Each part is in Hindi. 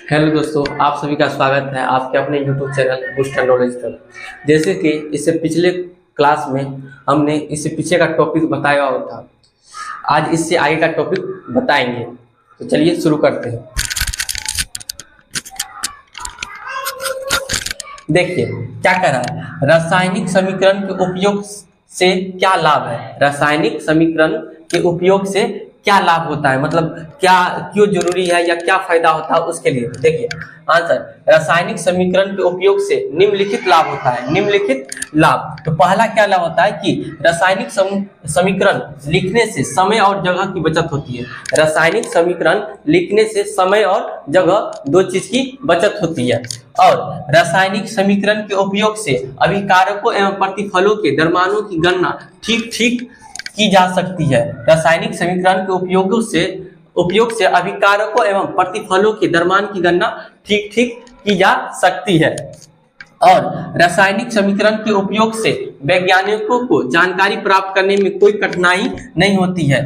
हेलो दोस्तों, आप सभी का स्वागत है आपके अपने YouTube चैनल बूस्टर नॉलेज पर। जैसे कि इससे पिछले क्लास में हमने इससे पीछे का टॉपिक बताया हुआ था, आज इससे आगे का टॉपिक बताएंगे। तो चलिए शुरू करते हैं। देखिए क्या कह रहा है, रासायनिक समीकरण के उपयोग से क्या लाभ है। रासायनिक समीकरण के उपयोग से क्या लाभ होता है, मतलब क्या क्यों जरूरी है या क्या फायदा होता है उसके लिए। देखिए आंसर, रासायनिक समीकरण के उपयोग से निम्नलिखित लाभ होता है। निम्नलिखित लाभ, तो पहला क्या लाभ होता है कि रासायनिक समीकरण लिखने से समय और जगह की बचत होती है। रासायनिक समीकरण लिखने से समय और जगह दो चीज की बचत होती है। और रासायनिक समीकरण के उपयोग से अभिकारकों एवं प्रतिफलों के द्रव्यमानों की गणना ठीक की जा सकती है। रासायनिक समीकरण के उपयोग से अभिकारकों एवं प्रतिफलों के द्रव्यमान की गणना ठीक की जा सकती है। और रासायनिक समीकरण के उपयोग से वैज्ञानिकों को जानकारी प्राप्त करने में कोई कठिनाई नहीं होती है।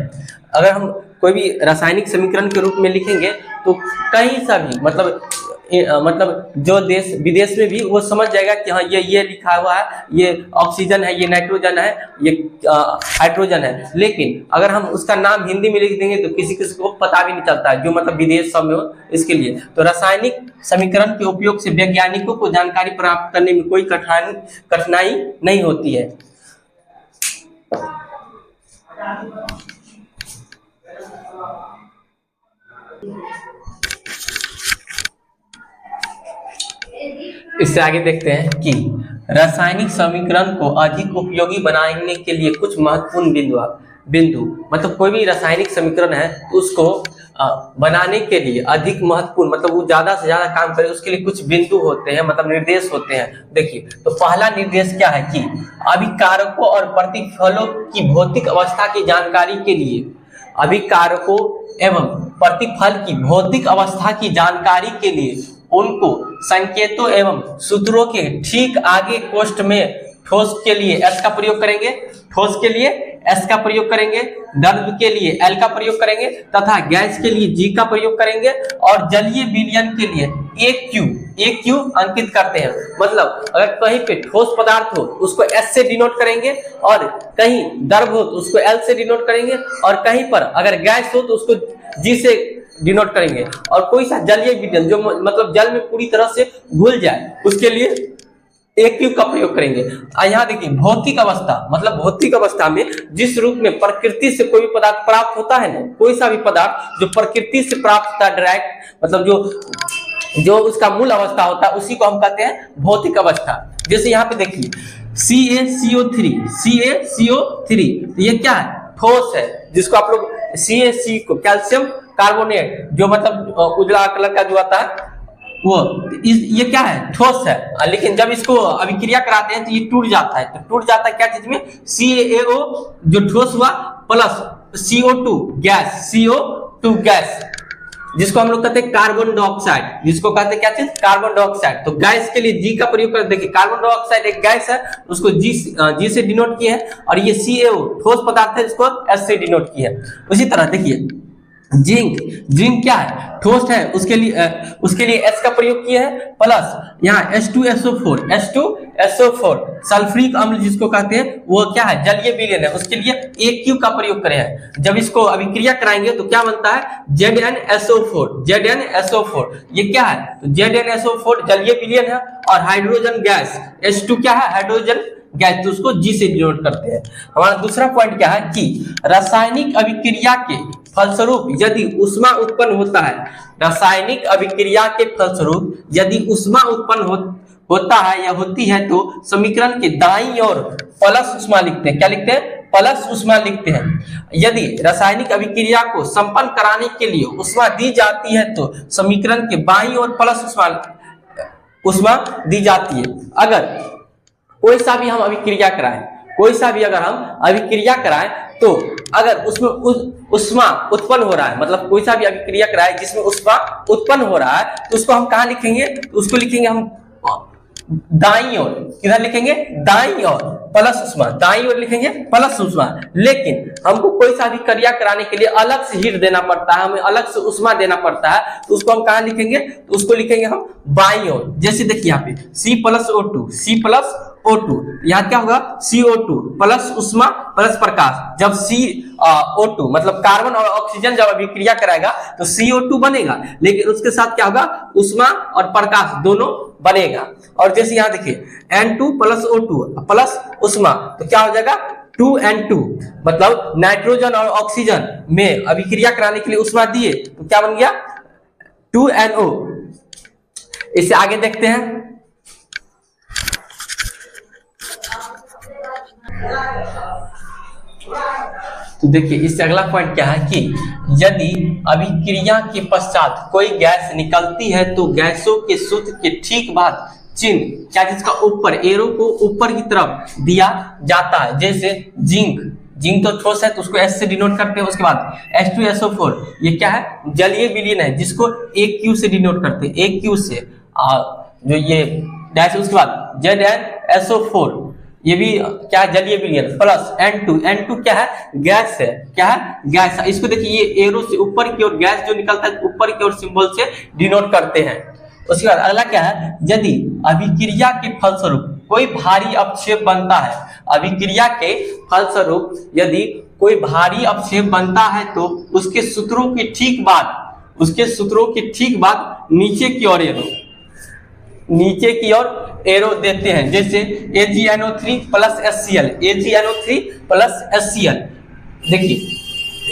अगर हम कोई भी रासायनिक समीकरण के रूप में लिखेंगे तो कहीं सा भी मतलब जो देश विदेश में भी वो समझ जाएगा कि हाँ ये लिखा हुआ है, ये ऑक्सीजन है, ये नाइट्रोजन है, ये हाइड्रोजन है। लेकिन अगर हम उसका नाम हिंदी में लिख देंगे तो किसी को पता भी नहीं चलता है, जो मतलब विदेश सब में हो। इसके लिए तो रासायनिक समीकरण के उपयोग से वैज्ञानिकों को जानकारी प्राप्त करने में कोई कठिनाई नहीं होती है। इससे आगे देखते हैं कि रासायनिक समीकरण को अधिक उपयोगी बनाने के लिए कुछ महत्वपूर्ण बिंदु मतलब कोई भी रासायनिक समीकरण है तो उसको बनाने के लिए अधिक महत्वपूर्ण मतलब वो ज्यादा से ज्यादा काम करे, उसके लिए कुछ बिंदु होते हैं, मतलब निर्देश होते हैं। देखिए तो पहला निर्देश क्या है कि अभिकारकों और प्रतिफलों की भौतिक अवस्था की जानकारी के लिए, अभिकारकों एवं प्रतिफल की भौतिक अवस्था की जानकारी के लिए उनको संकेतों एवं सूत्रों के ठीक आगे कोष्ठ में ठोस के लिए S का प्रयोग करेंगे, ठोस के लिए S का प्रयोग करेंगे, द्रव के लिए L का प्रयोग करेंगे तथा गैस के लिए G का प्रयोग करेंगे और जलीय विलयन के लिए AQ अंकित करते हैं। मतलब अगर कहीं पे ठोस पदार्थ हो उसको S से डिनोट करेंगे और कहीं द्रव हो तो उसको L से डिनोट करेंगे और कहीं पर अगर गैस हो तो उसको G से डिनोट करेंगे। और कोई सा जलीय विलयन जो मतलब जल में पूरी तरह से घुल जाए उसके लिए AQ का प्रयोग करेंगे। यहाँ देखिए भौतिक अवस्था, मतलब भौतिक अवस्था में जिस रूप में प्रकृति से कोई भी पदार्थ प्राप्त होता है ना, कोई सा भी पदार्थ जो प्रकृति से प्राप्त होता है डायरेक्ट, मतलब जो उसका मूल अवस्था होता है उसी को हम कहते हैं भौतिक अवस्था। जैसे यहाँ पे देखिए CaCO3 तो ये क्या है, ठोस है, जिसको आप लोग CaC को कैल्शियम कार्बोनेट जो मतलब उजला कलर का जो आता है वो, ये क्या है, ठोस है। लेकिन जब इसको अभिक्रिया कराते हैं तो ये टूट जाता है। तो टूट जाता है क्या चीज में, CaO जो ठोस हुआ प्लस CO2 गैस, जिसको हम लोग कहते हैं कार्बन डाइऑक्साइड, जिसको कहते हैं क्या चीज, कार्बन डाइऑक्साइड। तो गैस के लिए G का प्रयोग कर, देखिए कार्बन डाइऑक्साइड एक गैस है, उसको G से डिनोट किए हैं और ये CaO ठोस पदार्थ है, इसको S से डिनोट किए हैं। उसी तरह देखिए जिंक क्या है, ठोस है, उसके लिए S का प्रयोग किया है प्लस यहाँ H2SO4 सल्फ्यूरिक अम्ल जिसको कहते हैं वो क्या है, जलीय विलयन है, उसके लिए AQ का प्रयोग करे हैं। जब इसको अभिक्रिया कराएंगे तो क्या बनता है, ZnSO4। ये क्या है, तो ZnSO4 जलीय विलयन है और हाइड्रोजन गैस H2 क्या है, हाइड्रोजन गैस, तो उसको G से डिनोट करते हैं। हमारा दूसरा पॉइंट क्या है कि रासायनिक अभिक्रिया के फलस्वरूप यदि ऊष्मा उत्पन्न होता है, रासायनिक अभिक्रिया के फलस्वरूप यदि ऊष्मा उत्पन्न होता है या होती है तो समीकरण के दाईं ओर प्लस ऊष्मा लिखते हैं। क्या लिखते हैं, प्लस ऊष्मा लिखते हैं। यदि रासायनिक अभिक्रिया को संपन्न कराने के लिए ऊष्मा दी जाती है तो समीकरण के बाईं ओर प्लस ऊष्मा दी जाती है। अगर कोई सा भी हम अभिक्रिया कराएं, तो अगर उसमें ऊष्मा उत्पन्न हो रहा है, मतलब कोई सा भी अभिक्रिया कराएं जिसमें ऊष्मा उत्पन्न हो रहा है तो उसको हम कहाँ लिखेंगे, तो उसको लिखेंगे हम दाईं ओर, किधर लिखेंगे, दाईं ओर प्लस उष्मा, दाईं ओर लिखेंगे प्लस उष्मा। लेकिन हमको कोई सा भी क्रिया कराने के लिए अलग से हीट देना पड़ता है, हमें अलग से उष्मा देना पड़ता है, तो उसको हम कहाँ लिखेंगे, तो उसको लिखेंगे हम बाईं ओर। जैसे देखिए यहाँ पे C plus O2, C plus O2, यहाँ क्या होगा, CO2 प्लस उष्मा प्लस प्रकाश। जब CO2 मतलब कार्बन और ऑक्सीजन जब अभिक्रिया कराएगा तो CO2 बनेगा, लेकिन उसके साथ क्या होगा, उष्मा और प्रकाश दोनों बनेगा। और जैसे यहाँ देखिए N2 प्लस O2 प्लस उष्मा, तो क्या हो जाएगा 2N2, मतलब नाइट्रोजन और ऑक्सीजन में अभिक्रिया कराने के लिए उष्मा दिए तो क्या बन गया 2NO। इससे आगे देखते हैं, तो देखिए इससे अगला पॉइंट क्या है कि यदि अभिक्रिया के पश्चात कोई गैस निकलती है तो गैसों के सूत्र के ठीक बाद चिन्ह क्या, जिसका ऊपर एरो को ऊपर की तरफ दिया जाता है। जैसे जिंक, जिंक तो ठोस है तो उसको S से डिनोट करते हैं। उसके बाद H2SO4, ये क्या है, जलीय विलयन है, जिसको AQ से डिनोट करते हैं, AQ से, जो ये डैश। उसके बाद ZnSO4, ये भी क्या है, जलीय विलयन, प्लस N2, N2 क्या है, गैस है, क्या है, गैस। इसको देखिए ये एरो से ऊपर की ओर गैस जो निकलता है ऊपर की ओर सिंबल से डिनोट करते हैं। उसके बाद अगला क्या है, यदि अभिक्रिया के फलस्वरूप कोई भारी अपक्षेप बनता है, अभिक्रिया के फलस्वरूप यदि कोई भारी अपक्षेप बनता है तो उसके सूत्रों के ठीक बाद, उसके सूत्रों के ठीक बाद नीचे की ओर एरो, नीचे की ओर एरो देते हैं। जैसे AgNO3 plus HCl, AgNO3 plus HCl। देखिए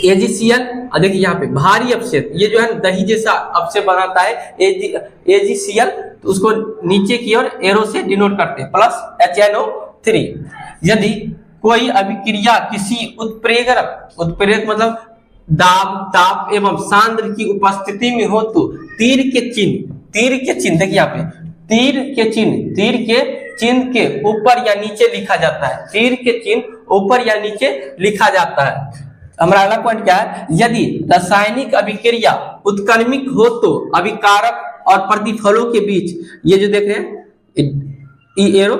AgCl, देखिए यहाँ पे भारी अपक्षेप, ये जो है दही जैसा अपक्षेप बनाता है AgCl, तो उसको नीचे की ओर एरो से डिनोट करते हैं, प्लस HNO3। यदि कोई अभिक्रिया किसी उत्प्रेरक, उत्प्रेरक मतलब दाब, ताप एवं सांद्र की उपस्थिति में हो तो तीर के चिन्ह, तीर के चिन्ह देखिए यहाँ पे तीर के चिन्ह, तीर के चिन्ह के ऊपर या नीचे लिखा जाता है, तीर के चिन्ह ऊपर या नीचे लिखा जाता है। हमारा अगला पॉइंट क्या है, यदि रासायनिक अभिक्रिया उत्क्रमिक हो तो अभिकारक और प्रतिफलों के बीच, ये जो देख रहे हैं एरो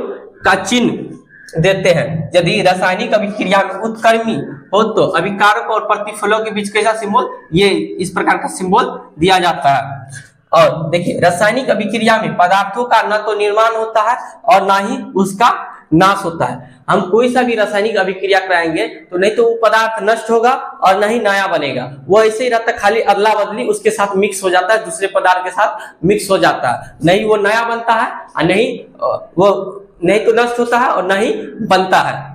का चिन्ह देते हैं। यदि रासायनिक अभिक्रिया में उत्क्रमी हो तो अभिकारक और प्रतिफलों के बीच कैसा सिंबल, ये इस प्रकार का सिंबल दिया जाता है। और देखिए रासायनिक अभिक्रिया में पदार्थों का न तो निर्माण होता है और ना ही उसका नाश होता है। हम कोई सा भी रासायनिक अभिक्रिया कराएंगे तो नहीं तो वो पदार्थ नष्ट होगा और ना ही नया बनेगा, वो ऐसे ही रहता, खाली अदला बदली उसके साथ मिक्स हो जाता है, दूसरे पदार्थ के साथ मिक्स हो जाता है, नहीं वो नया बनता है और नहीं वो नहीं तो नष्ट होता है और ना ही बनता है।